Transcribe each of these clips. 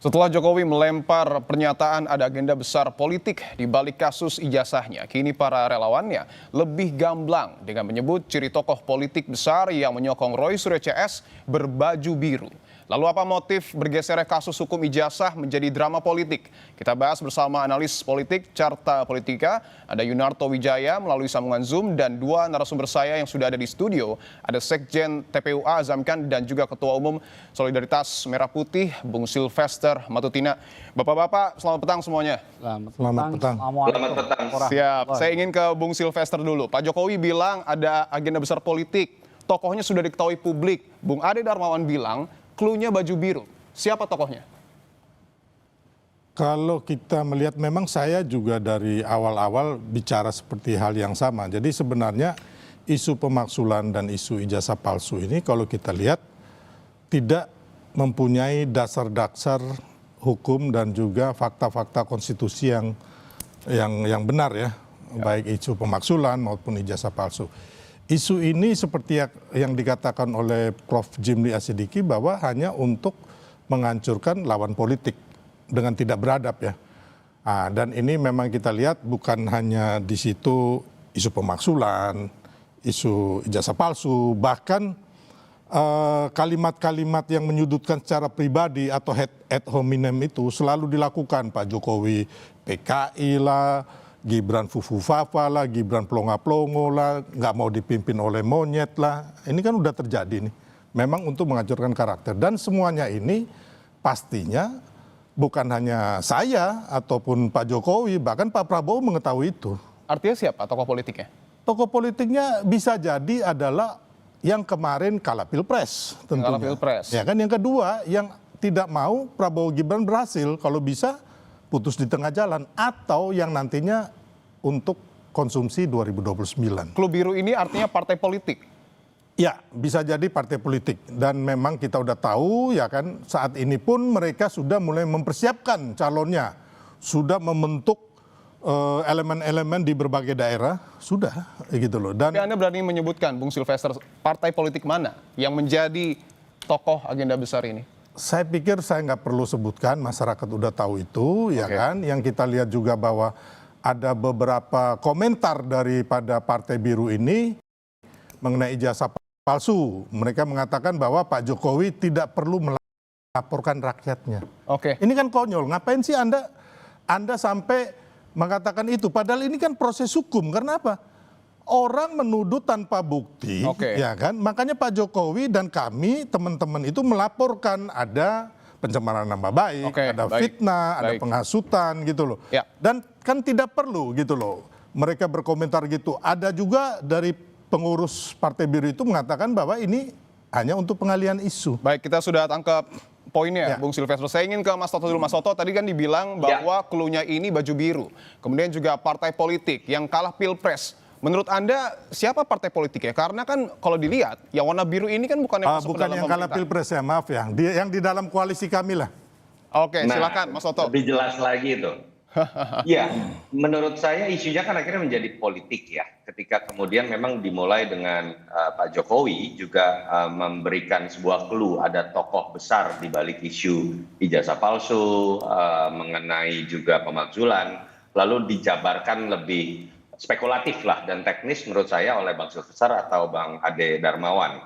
Setelah Jokowi melempar pernyataan ada agenda besar politik di balik kasus ijazahnya, kini para relawannya lebih gamblang dengan menyebut ciri tokoh politik besar yang menyokong Roy Suryo CS berbaju biru. Lalu apa motif bergesernya kasus hukum ijazah menjadi drama politik? Kita bahas bersama analis politik Carta Politika, ada Yunarto Wijaya melalui sambungan Zoom dan dua narasumber saya yang sudah ada di studio, ada Sekjen TPUA Azamkan dan juga Ketua Umum Solidaritas Merah Putih Bung Silvester Matutina. Bapak-bapak, selamat petang semuanya. Selamat petang. Selamat petang. Siap, saya ingin ke Bung Silvester dulu. Pak Jokowi bilang ada agenda besar politik, tokohnya sudah diketahui publik. Bung Ade Darmawan bilang, clue-nya baju biru. Siapa tokohnya? Kalau kita melihat memang saya juga dari awal-awal bicara seperti hal yang sama. Jadi sebenarnya isu pemaksulan dan isu ijazah palsu ini kalau kita lihat tidak mempunyai dasar-dasar hukum dan juga fakta-fakta konstitusi yang benar ya. Baik isu pemaksulan maupun ijazah palsu. Isu ini seperti yang dikatakan oleh Prof. Jimli Asidiki bahwa hanya untuk menghancurkan lawan politik dengan tidak beradab ya. Dan ini memang kita lihat bukan hanya di situ isu pemaksulan, isu ijazah palsu, bahkan kalimat-kalimat yang menyudutkan secara pribadi atau ad hominem itu selalu dilakukan Pak Jokowi, PKI lah, Gibran Fufu-Fafa lah, Gibran Plonga-Plongo lah, nggak mau dipimpin oleh monyet lah. Ini kan udah terjadi nih. Memang untuk menghancurkan karakter. Dan semuanya ini pastinya bukan hanya saya ataupun Pak Jokowi, bahkan Pak Prabowo mengetahui itu. Artinya siapa tokoh politiknya? Tokoh politiknya bisa jadi adalah yang kemarin kalah Pilpres tentunya. Kalah Pilpres. Ya kan, yang kedua yang tidak mau Prabowo Gibran berhasil, kalau bisa putus di tengah jalan, atau yang nantinya untuk konsumsi 2029. Clue biru ini artinya partai politik? Ya, bisa jadi partai politik. Dan memang kita udah tahu ya kan, saat ini pun mereka sudah mulai mempersiapkan calonnya. Sudah membentuk elemen-elemen di berbagai daerah, sudah gitu loh. Dan Tapi Anda berani menyebutkan, Bung Silvester, partai politik mana yang menjadi tokoh agenda besar ini? saya pikir saya nggak perlu sebutkan, masyarakat udah tahu itu, ya kan. Yang kita lihat juga bahwa ada beberapa komentar daripada Partai Biru ini mengenai ijazah palsu. Mereka mengatakan bahwa Pak Jokowi tidak perlu melaporkan rakyatnya. Ini kan konyol. Ngapain sih Anda sampai mengatakan itu? Padahal ini kan proses hukum. Karena apa? Orang menuduh tanpa bukti, ya kan? Makanya Pak Jokowi dan kami, teman-teman itu melaporkan ada pencemaran nama baik, ada fitnah, ada penghasutan gitu loh. Dan kan tidak perlu gitu loh mereka berkomentar gitu. Ada juga dari pengurus Partai Biru itu mengatakan bahwa ini hanya untuk pengalihan isu. Baik, kita sudah tangkap poinnya, Bung Silvester. Saya ingin ke Mas Toto dulu. Mas Toto, tadi kan dibilang bahwa clue-nya ini baju biru. Kemudian juga partai politik yang kalah Pilpres. Menurut Anda siapa partai politiknya? Karena kan kalau dilihat yang warna biru ini kan bukan yang masuk ke dalam yang kalah Pilpres ya, maaf ya. Yang di dalam koalisi kami lah. Silakan Mas Toto. Lebih jelas lagi itu. Ya, menurut saya isunya kan akhirnya menjadi politik ya. Ketika kemudian memang dimulai dengan Pak Jokowi juga memberikan sebuah clue, ada tokoh besar di balik isu ijazah palsu, mengenai juga pemakzulan, lalu dijabarkan lebih spekulatif lah dan teknis menurut saya oleh Bang Silvester atau Bang Ade Darmawan.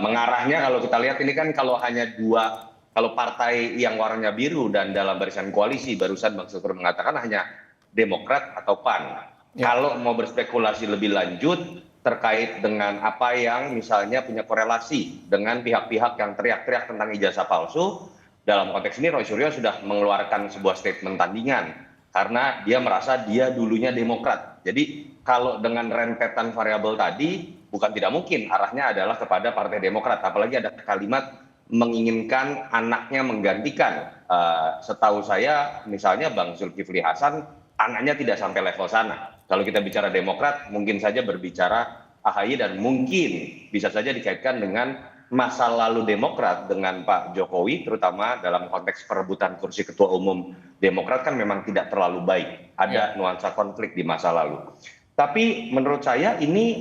Mengarahnya kalau kita lihat ini kan kalau hanya dua, kalau partai yang warnanya biru dan dalam barisan koalisi, barusan Bang Silvester mengatakan hanya Demokrat atau PAN. Kalau mau berspekulasi lebih lanjut terkait dengan apa yang misalnya punya korelasi dengan pihak-pihak yang teriak-teriak tentang ijazah palsu, dalam konteks ini Roy Suryo sudah mengeluarkan sebuah statement tandingan. Karena dia merasa dia dulunya Demokrat. Jadi kalau dengan rentetan variabel tadi bukan tidak mungkin arahnya adalah kepada Partai Demokrat. Apalagi ada kalimat menginginkan anaknya menggantikan. Setahu saya misalnya Bang Zulkifli Hasan anaknya tidak sampai level sana. Kalau kita bicara Demokrat mungkin saja berbicara AHY dan mungkin bisa saja dikaitkan dengan masa lalu Demokrat dengan Pak Jokowi, terutama dalam konteks perebutan kursi ketua umum Demokrat kan memang tidak terlalu baik. Ada nuansa konflik di masa lalu. Tapi menurut saya ini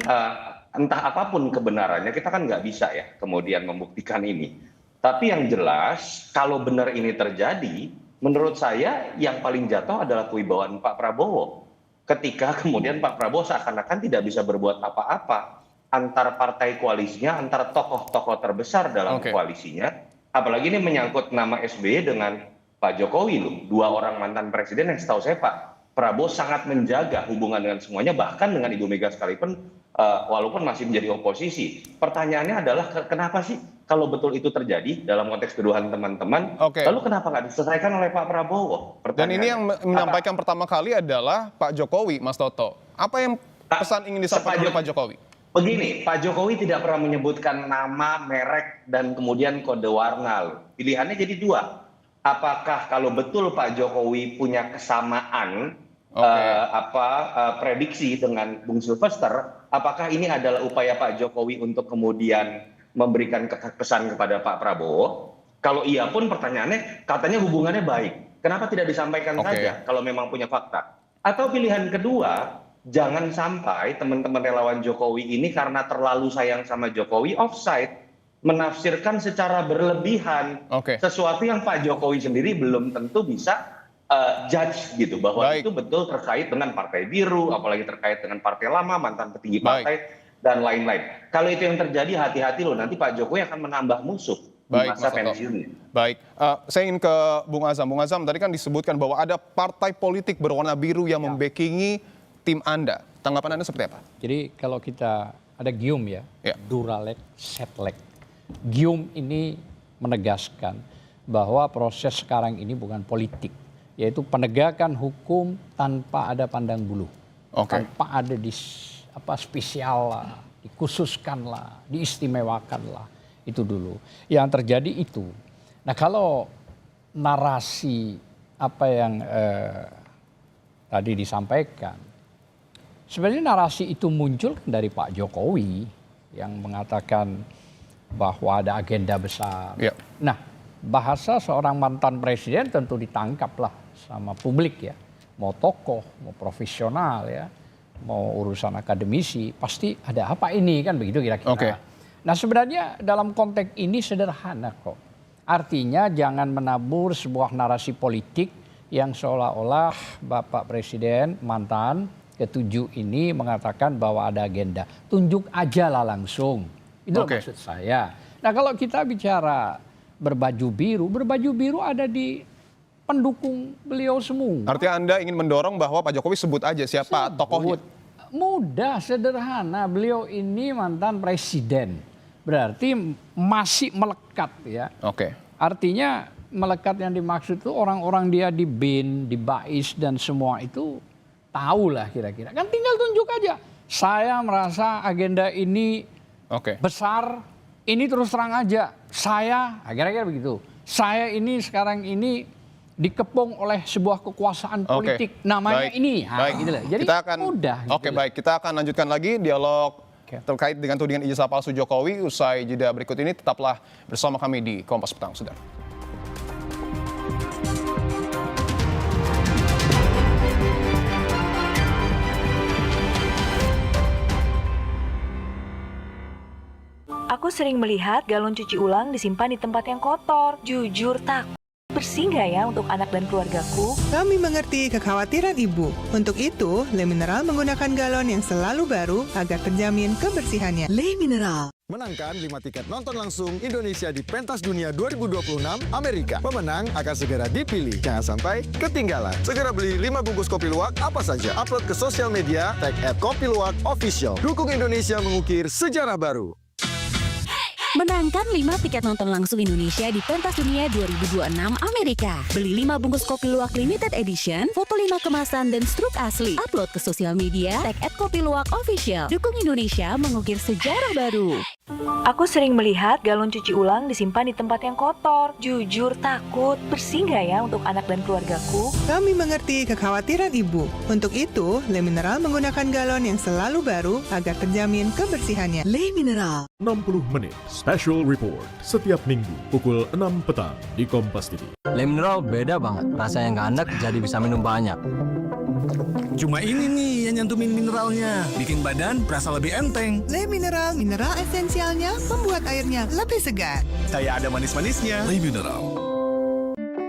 entah apapun kebenarannya, kita kan nggak bisa ya kemudian membuktikan ini. Tapi yang jelas kalau benar ini terjadi, menurut saya yang paling jatuh adalah kewibawaan Pak Prabowo. Ketika kemudian Pak Prabowo seakan-akan tidak bisa berbuat apa-apa antar partai koalisinya, antar tokoh-tokoh terbesar dalam koalisinya. Apalagi ini menyangkut nama SBY dengan Pak Jokowi loh. Dua orang mantan presiden yang setahu saya Pak Prabowo sangat menjaga hubungan dengan semuanya, bahkan dengan Ibu Mega sekalipun walaupun masih menjadi oposisi. Pertanyaannya adalah kenapa sih kalau betul itu terjadi dalam konteks keduhan teman-teman, lalu kenapa nggak diselesaikan oleh Pak Prabowo? Dan ini yang menyampaikan pertama kali adalah Pak Jokowi, Mas Toto. Apa yang pesan ingin disampaikan oleh Pak Jokowi? Begini, Pak Jokowi tidak pernah menyebutkan nama, merek, dan kemudian kode warna. Pilihannya jadi dua. Apakah kalau betul Pak Jokowi punya kesamaan prediksi dengan Bung Sylvester, apakah ini adalah upaya Pak Jokowi untuk kemudian memberikan pesan kepada Pak Prabowo? Kalau iya pun pertanyaannya, katanya hubungannya baik. Kenapa tidak disampaikan saja kalau memang punya fakta? Atau pilihan kedua, jangan sampai teman-teman relawan Jokowi ini karena terlalu sayang sama Jokowi offside, menafsirkan secara berlebihan sesuatu yang Pak Jokowi sendiri belum tentu bisa judge gitu, bahwa itu betul terkait dengan Partai Biru, apalagi terkait dengan partai lama, mantan petinggi partai, dan lain-lain. Kalau itu yang terjadi, hati-hati loh, nanti Pak Jokowi akan menambah musuh di masa pensiunnya. Baik, saya ingin ke Bung Azam. Bung Azam, tadi kan disebutkan bahwa ada partai politik berwarna biru yang membackingi tim Anda. Tanggapan Anda seperti apa? Jadi kalau kita ada gium ya, Duralek, Setlek. Gium ini menegaskan bahwa proses sekarang ini bukan politik, yaitu penegakan hukum tanpa ada pandang bulu, tanpa ada spesial lah, dikhususkan lah, diistimewakan lah, itu dulu. Yang terjadi itu. Nah kalau narasi apa yang tadi disampaikan, sebenarnya narasi itu muncul dari Pak Jokowi yang mengatakan bahwa ada agenda besar. Nah bahasa seorang mantan presiden tentu ditangkap lah sama publik ya, mau tokoh, mau profesional ya, mau urusan akademisi, pasti ada apa ini kan begitu kira-kira. Nah sebenarnya dalam konteks ini sederhana kok. Artinya jangan menabur sebuah narasi politik yang seolah-olah Bapak Presiden mantan ke-7 ini mengatakan bahwa ada agenda. Tunjuk aja lah langsung. Itu maksud saya. Nah kalau kita bicara berbaju biru ada di pendukung beliau semua. Artinya Anda ingin mendorong bahwa Pak Jokowi sebut aja siapa tokohnya? Mudah, sederhana. Beliau ini mantan presiden. Berarti masih melekat ya. Artinya melekat yang dimaksud itu orang-orang dia di BIN, di BAIS dan semua itu tahu lah kira-kira. Kan tinggal tunjuk aja. Saya merasa agenda ini besar, ini terus terang aja. Saya, kira-kira begitu. Saya ini sekarang ini dikepung oleh sebuah kekuasaan politik, namanya ini. Gitu lah. Jadi kita akan, mudah. Gitu baik, kita akan lanjutkan lagi dialog terkait dengan tudingan ijazah palsu Jokowi. Usai jeda berikut ini, tetaplah bersama kami di Kompas Petang, saudara. Aku sering melihat galon cuci ulang disimpan di tempat yang kotor. Jujur takut. Bersih nggak ya untuk anak dan keluargaku? Kami mengerti kekhawatiran Ibu. Untuk itu, Le Mineral menggunakan galon yang selalu baru agar terjamin kebersihannya. Le Mineral. Menangkan 5 tiket nonton langsung Indonesia di Pentas Dunia 2026 Amerika. Pemenang akan segera dipilih. Jangan sampai ketinggalan. Segera beli 5 bungkus kopi luwak apa saja. Upload ke sosial media, tag @kopiluwakofficial. Dukung Indonesia mengukir sejarah baru. Menangkan 5 tiket nonton langsung Indonesia di Pentas Dunia 2026 Amerika. Beli 5 bungkus kopi luwak limited edition, foto 5 kemasan dan struk asli. Upload ke sosial media, tag @kopiluwakofficial. Dukung Indonesia mengukir sejarah baru. Aku sering melihat galon cuci ulang disimpan di tempat yang kotor. Jujur takut. Bersih nggak ya untuk anak dan keluargaku? Kami mengerti kekhawatiran Ibu. Untuk itu, Le Mineral menggunakan galon yang selalu baru agar terjamin kebersihannya. Le Mineral. 60 menit Special Report setiap minggu pukul 6 petang di Kompas TV. Le Mineral beda banget, rasanya nggak enak jadi bisa minum banyak. Cuma ini nih yang nyantumin mineralnya, bikin badan berasa lebih enteng. Le Mineral, mineral esensialnya membuat airnya lebih segar. Kayak ada manis-manisnya. Le Mineral.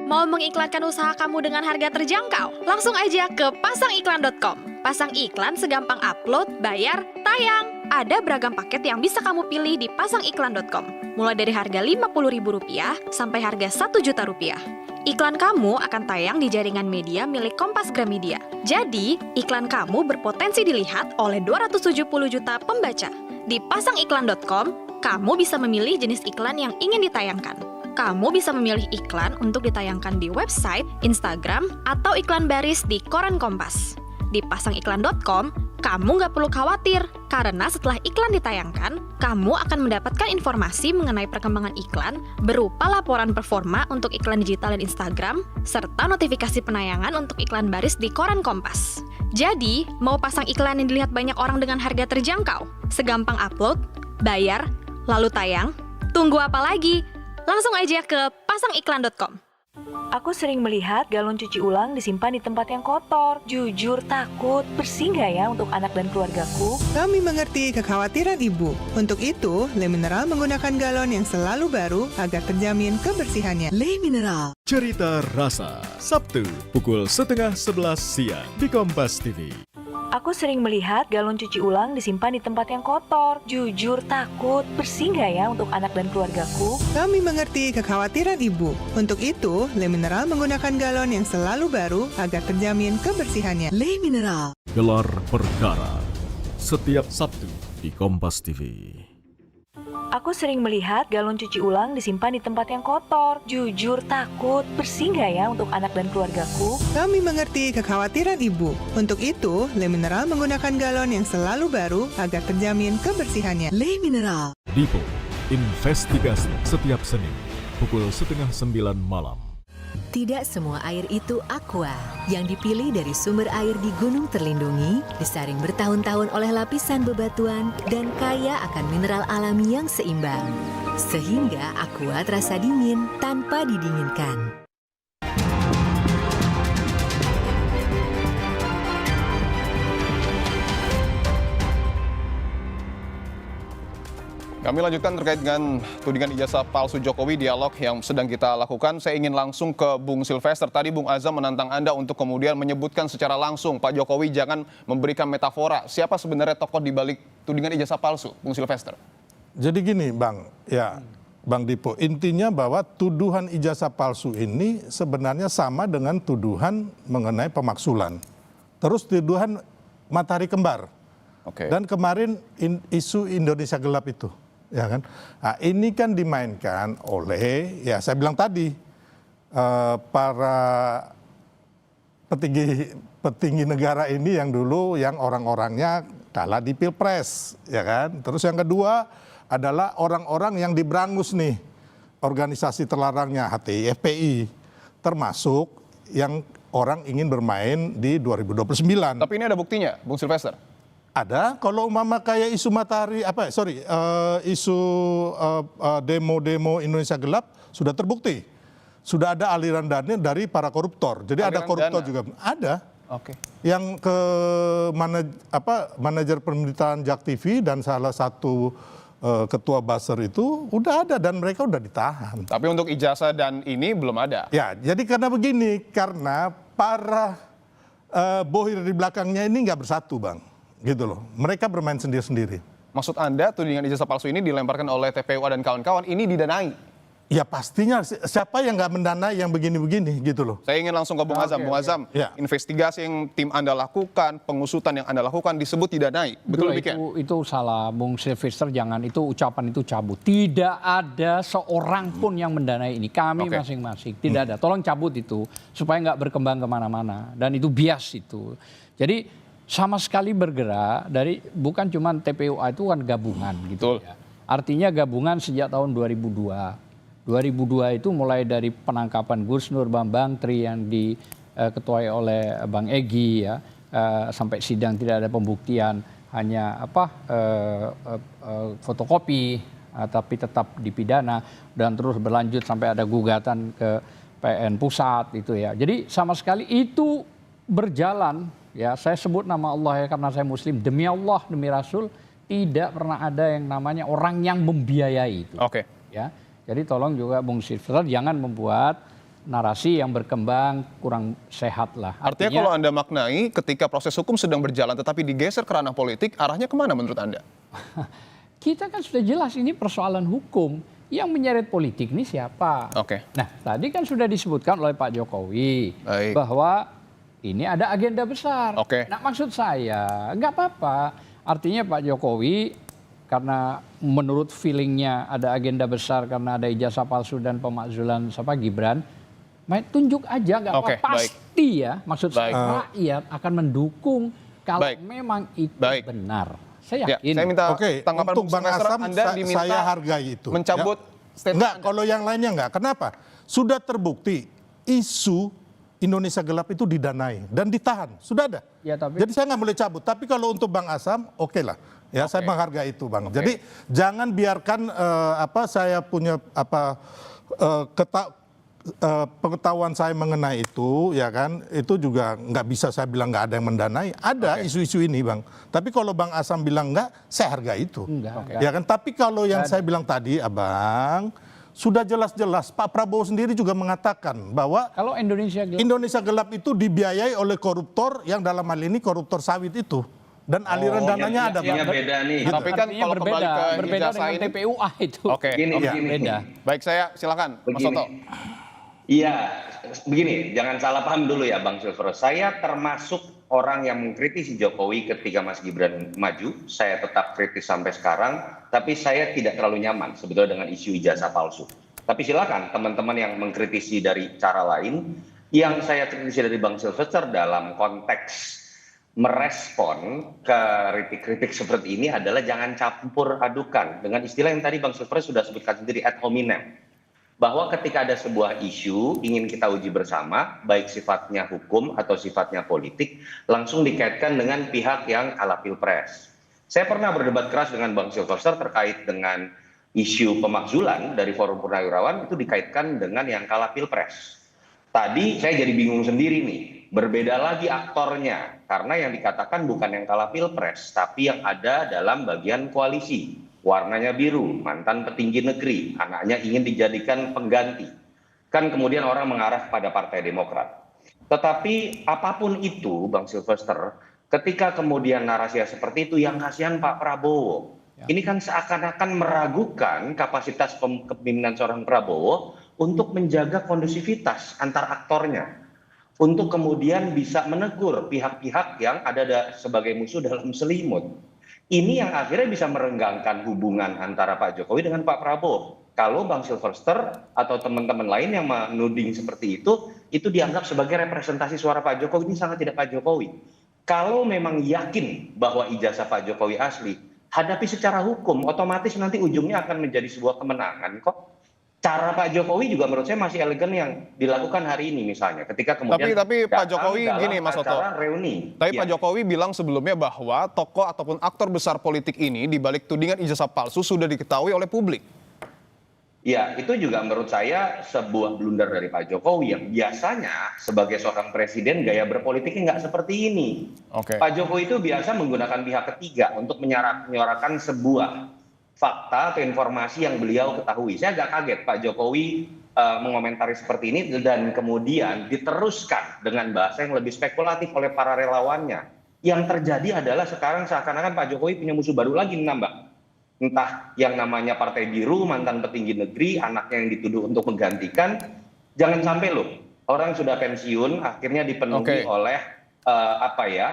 Mau mengiklankan usaha kamu dengan harga terjangkau? Langsung aja ke pasangiklan.com. Pasang iklan segampang upload, bayar, tayang. Ada beragam paket yang bisa kamu pilih di pasangiklan.com. Mulai dari harga Rp50.000 sampai harga Rp1.000.000. Iklan kamu akan tayang di jaringan media milik Kompas Gramedia. Jadi, iklan kamu berpotensi dilihat oleh 270 juta pembaca. Di pasangiklan.com, kamu bisa memilih jenis iklan yang ingin ditayangkan. Kamu bisa memilih iklan untuk ditayangkan di website, Instagram, atau iklan baris di koran Kompas. Di pasangiklan.com, kamu nggak perlu khawatir, karena setelah iklan ditayangkan, kamu akan mendapatkan informasi mengenai perkembangan iklan berupa laporan performa untuk iklan digital dan Instagram, serta notifikasi penayangan untuk iklan baris di koran Kompas. Jadi, mau pasang iklan yang dilihat banyak orang dengan harga terjangkau? Segampang upload, bayar, lalu tayang? Tunggu apa lagi? Langsung aja ke pasangiklan.com. Aku sering melihat galon cuci ulang disimpan di tempat yang kotor. Jujur takut, bersih nggak ya untuk anak dan keluargaku? Kami mengerti kekhawatiran Ibu. Untuk itu, Le Mineral menggunakan galon yang selalu baru agar terjamin kebersihannya. Le Mineral. Cerita Rasa, Sabtu pukul 10:30 siang di Kompas TV. Aku sering melihat galon cuci ulang disimpan di tempat yang kotor. Jujur takut, bersih nggak ya untuk anak dan keluargaku? Kami mengerti kekhawatiran Ibu. Untuk itu, Le Mineral menggunakan galon yang selalu baru agar terjamin kebersihannya. Le Mineral. Gelar Perkara setiap Sabtu di Kompas TV. Aku sering melihat galon cuci ulang disimpan di tempat yang kotor. Jujur takut, bersih nggak ya untuk anak dan keluargaku? Kami mengerti kekhawatiran Ibu. Untuk itu, Le Mineral menggunakan galon yang selalu baru agar terjamin kebersihannya. Le Mineral. Dipo, investigasi setiap Senin pukul 8:30 malam. Tidak semua air itu aqua. Yang dipilih dari sumber air di gunung terlindungi, disaring bertahun-tahun oleh lapisan bebatuan, dan kaya akan mineral alami yang seimbang. Sehingga aqua terasa dingin tanpa didinginkan. Kami lanjutkan terkait dengan tudingan ijazah palsu Jokowi, dialog yang sedang kita lakukan. Saya ingin langsung ke Bung Silvester. Tadi Bung Azam menantang Anda untuk kemudian menyebutkan secara langsung, Pak Jokowi jangan memberikan metafora. Siapa sebenarnya tokoh di balik tudingan ijazah palsu, Bung Silvester? Jadi gini Bang, ya Bang Dipo, intinya bahwa tuduhan ijazah palsu ini sebenarnya sama dengan tuduhan mengenai pemaksulan. Terus tuduhan matahari kembar. Oke. Dan kemarin isu Indonesia gelap itu. Ya kan? Nah, ini kan dimainkan oleh, ya saya bilang tadi, para petinggi negara ini yang dulu yang orang-orangnya kalah di Pilpres, ya kan? Terus yang kedua adalah orang-orang yang diberangus nih, organisasi terlarangnya HTI, FPI, termasuk yang orang ingin bermain di 2029. Tapi ini ada buktinya, Bung Silvester? Ada, kalau umpama kayak isu matahari, isu demo-demo Indonesia gelap sudah terbukti. Sudah ada aliran dana dari para koruptor. Jadi aliran ada koruptor dana juga. Ada. Oke. Yang ke manajer pemberitaan Jak TV dan salah satu ketua buzzer itu udah ada dan mereka udah ditahan. Tapi untuk ijazah dan ini belum ada. Ya, jadi karena begini, karena para bohir di belakangnya ini nggak bersatu, Bang. Gitu loh, mereka bermain sendiri-sendiri. Maksud Anda tudingan ijazah palsu ini dilemparkan oleh TPUA dan kawan-kawan, ini didanai? Ya pastinya, siapa yang nggak mendanai yang begini-begini gitu loh. Saya ingin langsung ke Bung Azam. Bung Azam, ya. Investigasi yang tim Anda lakukan, pengusutan yang Anda lakukan disebut didanai. Betul demikian? Itu salah, Bung Silvester, jangan itu ucapan itu cabut. Tidak ada seorang pun yang mendanai ini. Kami masing-masing, tidak ada. Tolong cabut itu, supaya nggak berkembang kemana-mana. Dan itu bias itu. Jadi sama sekali bergerak dari, bukan cuma TPUA itu kan gabungan gitu. Ya. Artinya gabungan sejak tahun 2002. 2002 itu mulai dari penangkapan Gus Nur Bambang Tri yang diketuai oleh Bang Egy ya, sampai sidang tidak ada pembuktian, hanya fotokopi, tapi tetap dipidana, dan terus berlanjut sampai ada gugatan ke PN Pusat itu ya. Jadi sama sekali itu berjalan, ya saya sebut nama Allah ya karena saya Muslim, demi Allah, demi Rasul, tidak pernah ada yang namanya orang yang membiayai itu. Oke. Ya, jadi tolong juga Bung Silver jangan membuat narasi yang berkembang kurang sehat lah. Artinya kalau Anda maknai ketika proses hukum sedang berjalan tetapi digeser ke ranah politik, arahnya kemana menurut Anda? Kita kan sudah jelas ini persoalan hukum. Yang menyeret politik ini siapa? Oke. Nah, tadi kan sudah disebutkan oleh Pak Jokowi bahwa ini ada agenda besar. Oke. Nah, maksud saya nggak apa-apa. Artinya Pak Jokowi karena menurut feelingnya ada agenda besar karena ada ijazah palsu dan pemakzulan Gibran, tunjuk aja nggak apa-apa. Pasti ya, maksud saya rakyat akan mendukung kalau memang itu benar. Saya yakin. Saya minta tanggapan untuk Bang Asam, saya hargai itu. Mencabut statement. Enggak, kalau yang lainnya enggak. Kenapa? Sudah terbukti isu Indonesia gelap itu didanai dan ditahan. Sudah ada. Ya, tapi... Jadi saya nggak boleh cabut. Tapi kalau untuk Bang Asam, oke lah. Ya, saya menghargai itu, Bang. Jadi jangan biarkan saya punya pengetahuan saya mengenai itu, ya kan, itu juga nggak bisa saya bilang nggak ada yang mendanai. Ada isu-isu ini, Bang. Tapi kalau Bang Asam bilang nggak, saya hargai itu. Ya kan. Tapi kalau yang saya bilang tadi, Abang, sudah jelas-jelas Pak Prabowo sendiri juga mengatakan bahwa kalau Indonesia gelap itu dibiayai oleh koruptor yang dalam hal ini koruptor sawit itu. Dan aliran dananya ada. Beda nih. Gitu. Tapi kan kalau kembali ke berbeda ijazah dengan ini, TPUA itu. Gini. Beda. Baik, saya silakan, Mas Soto. Iya, begini, jangan salah paham dulu ya Bang Silver. Saya termasuk orang yang mengkritisi Jokowi ketika Mas Gibran maju. Saya tetap kritis sampai sekarang, tapi saya tidak terlalu nyaman sebetulnya dengan isu ijazah palsu. Tapi silakan teman-teman yang mengkritisi dari cara lain. Yang saya kritisi dari Bang Silvester dalam konteks merespon kritik-kritik seperti ini adalah jangan campur adukan dengan istilah yang tadi Bang Silver sudah sebutkan sendiri, ad hominem. Bahwa ketika ada sebuah isu ingin kita uji bersama, baik sifatnya hukum atau sifatnya politik, langsung dikaitkan dengan pihak yang kalah pilpres. Saya pernah berdebat keras dengan Bang Silvester terkait dengan isu pemakzulan dari Forum Purnawirawan, itu dikaitkan dengan yang kalah pilpres. Tadi saya jadi bingung sendiri nih, berbeda lagi aktornya, karena yang dikatakan bukan yang kalah pilpres, tapi yang ada dalam bagian koalisi. Warnanya biru, mantan petinggi negeri, anaknya ingin dijadikan pengganti. Kan kemudian orang mengarah pada Partai Demokrat. Tetapi apapun itu, Bang Silvester, ketika kemudian narasi seperti itu, yang kasihan Pak Prabowo. Ini kan seakan-akan meragukan kapasitas kepemimpinan seorang Prabowo untuk menjaga kondusivitas antar aktornya. Untuk kemudian bisa menegur pihak-pihak yang ada sebagai musuh dalam selimut. Ini yang akhirnya bisa merenggangkan hubungan antara Pak Jokowi dengan Pak Prabowo. Kalau Bang Silvester atau teman-teman lain yang menuding seperti itu dianggap sebagai representasi suara Pak Jokowi, ini sangat tidak Pak Jokowi. Kalau memang yakin bahwa ijazah Pak Jokowi asli, hadapi secara hukum, otomatis nanti ujungnya akan menjadi sebuah kemenangan kok. Cara Pak Jokowi juga menurut saya masih elegan yang dilakukan hari ini misalnya ketika kemudian tapi Pak Jokowi gini Mas Soto. Tapi Pak Jokowi bilang sebelumnya bahwa tokoh ataupun aktor besar politik ini di balik tudingan ijazah palsu sudah diketahui oleh publik. Ya, itu juga menurut saya sebuah blunder dari Pak Jokowi yang biasanya sebagai seorang presiden gaya berpolitiknya nggak seperti ini. Pak Jokowi itu biasa menggunakan pihak ketiga untuk menyuarakan sebuah fakta atau informasi yang beliau ketahui. Saya agak kaget Pak Jokowi mengomentari seperti ini dan kemudian diteruskan dengan bahasa yang lebih spekulatif oleh para relawannya. Yang terjadi adalah sekarang seakan-akan Pak Jokowi punya musuh baru lagi menambah. Entah yang namanya Partai Biru, mantan petinggi negeri, anaknya yang dituduh untuk menggantikan. Jangan sampai loh, orang sudah pensiun akhirnya dipenuhi oleh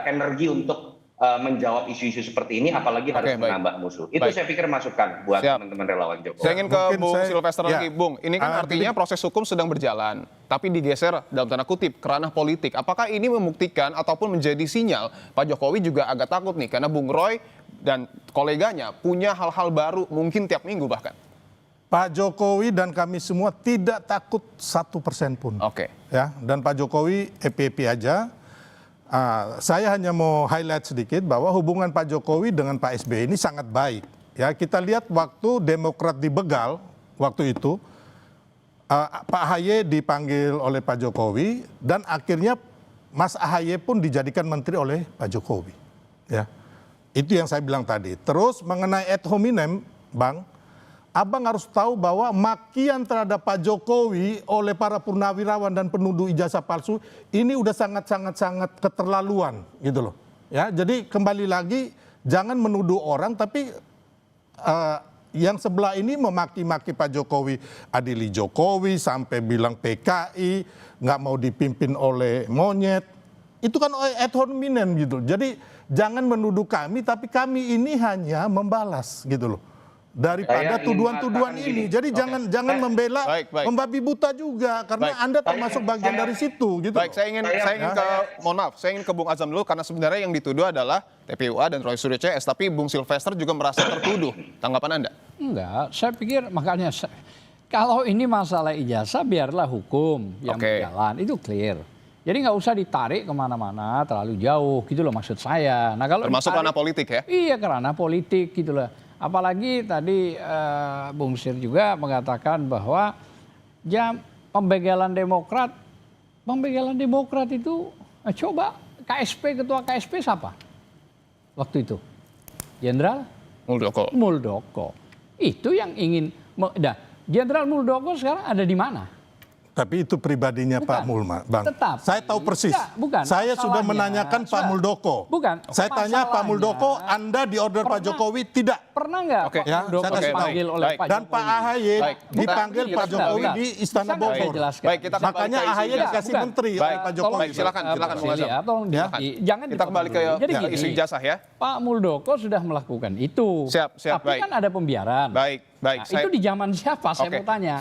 energi untuk menjawab isu-isu seperti ini, apalagi harus menambah musuh. Itu saya pikir masukan buat teman-teman relawan Jokowi. Saya ingin ke Bung Silvester lagi. Bung, ini kan artinya proses hukum sedang berjalan, tapi digeser dalam tanda kutip ke ranah politik. Apakah ini membuktikan ataupun menjadi sinyal Pak Jokowi juga agak takut nih, karena Bung Roy dan koleganya punya hal-hal baru mungkin tiap minggu bahkan? Pak Jokowi dan kami semua tidak takut 1% pun. Ya, dan Pak Jokowi happy-happy aja. Saya hanya mau highlight sedikit bahwa hubungan Pak Jokowi dengan Pak SBY ini sangat baik. Ya, kita lihat waktu Demokrat dibegal waktu itu, Pak AHY dipanggil oleh Pak Jokowi dan akhirnya Mas AHY pun dijadikan menteri oleh Pak Jokowi. Ya, itu yang saya bilang tadi. Terus mengenai ad hominem, Bang, Abang harus tahu bahwa makian terhadap Pak Jokowi oleh para purnawirawan dan penuduh ijazah palsu ini udah sangat keterlaluan gitu loh. Ya, jadi kembali lagi jangan menuduh orang, tapi yang sebelah ini memaki-maki Pak Jokowi, adili Jokowi sampai bilang PKI nggak mau dipimpin oleh monyet. Itu kan ad hominem gitu. Jadi jangan menuduh kami, tapi kami ini hanya membalas gitu loh. Daripada tuduhan-tuduhan ini. Jadi jangan membela membabi buta juga, karena Anda termasuk bagian dari situ gitu. Baik, saya ingin ke Bung Azam dulu, karena sebenarnya yang dituduh adalah TPUA dan Roy Suryo CS, tapi Bung Silvester juga merasa tertuduh. Tanggapan Anda? Enggak, saya pikir makanya kalau ini masalah ijazah biarlah hukum yang berjalan, itu clear. Jadi nggak usah ditarik kemana-mana terlalu jauh gitu loh maksud saya. Nah, kalau termasuk ranah politik ya? Iya, ke ranah politik gitu loh. Apalagi tadi Bung Sir juga mengatakan bahwa pembegalan Demokrat itu coba ketua KSP siapa waktu itu? Jenderal Muldoko. Itu yang ingin. Jenderal Muldoko sekarang ada di mana? Tapi itu pribadinya Pak Mulma, Bang. Saya tahu persis. Saya sudah menanyakan Pak Muldoko. Saya tanya Pak Muldoko, Anda di order Pak Jokowi tidak? Pernah nggak Pak Muldoko dipanggil oleh Pak Jokowi? Dan Pak AHY dipanggil Pak Jokowi di Istana Bogor. Makanya AHY dikasih menteri oleh Pak Jokowi. Silakan Bung Azam. Jangan kita kembali ke isu ijazah ya. Pak Muldoko sudah melakukan itu. Tapi kan ada pembiaran. Baik. Nah, itu di zaman siapa? Saya mau tanya.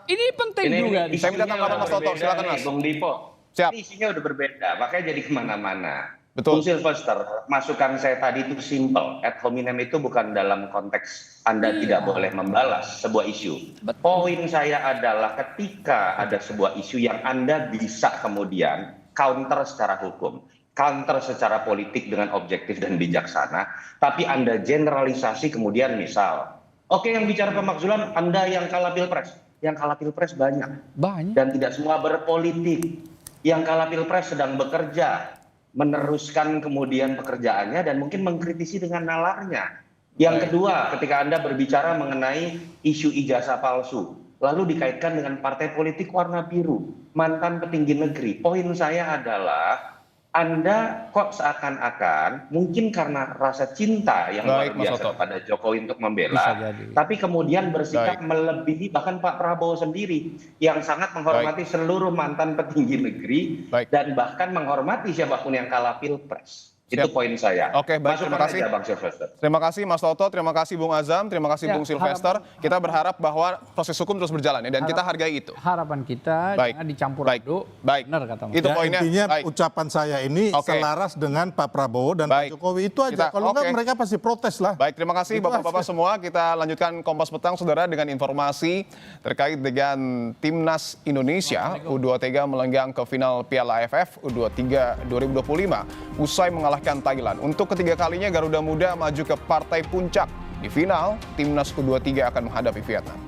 Ini penting juga. Saya minta tanggapan Mas Toto, silakan Mas. Bung Dipo. Siap. Ini isinya udah berbeda, makanya jadi kemana-mana. Betul. Bung Silvester, masukan saya tadi itu simple. Ad hominem itu bukan dalam konteks Anda tidak boleh membalas sebuah isu. Poin saya adalah ketika ada sebuah isu yang Anda bisa kemudian counter secara hukum, counter secara politik dengan objektif dan bijaksana, tapi Anda generalisasi kemudian misal, oke, yang bicara pemakzulan Anda yang kalah pilpres. Yang kalah pilpres banyak. Dan tidak semua berpolitik. Yang kalah pilpres sedang bekerja. Meneruskan kemudian pekerjaannya dan mungkin mengkritisi dengan nalarnya. Yang kedua, ketika Anda berbicara mengenai isu ijazah palsu. Lalu dikaitkan dengan partai politik warna biru. Mantan petinggi negeri. Poin saya adalah Anda kok seakan-akan mungkin karena rasa cinta yang luar biasa kepada Jokowi untuk membela, tapi kemudian bersikap melebihi bahkan Pak Prabowo sendiri yang sangat menghormati seluruh mantan petinggi negeri dan bahkan menghormati siapapun yang kalah pilpres. Itu poin saya. Oke, baik, terima kasih. Bang Silvester. Terima kasih Mas Toto, terima kasih Bung Azam, terima kasih Bung Silvester. Kita berharap bahwa proses hukum terus berjalan ya, dan kita hargai itu. Harapan kita jangan dicampur aduk. Benar kata Mas. Itu poinnya. Intinya ucapan saya ini selaras dengan Pak Prabowo dan Pak Jokowi, itu aja. Kalau enggak mereka pasti protes lah. Baik, terima kasih Bapak-bapak semua. Kita lanjutkan Kompas Petang, Saudara, dengan informasi terkait dengan Timnas Indonesia U23 melenggang ke final Piala AFF U23 2025 usai mengalahkan Thailand. Untuk ketiga kalinya Garuda Muda maju ke partai puncak. Di final, Timnas U23 akan menghadapi Vietnam.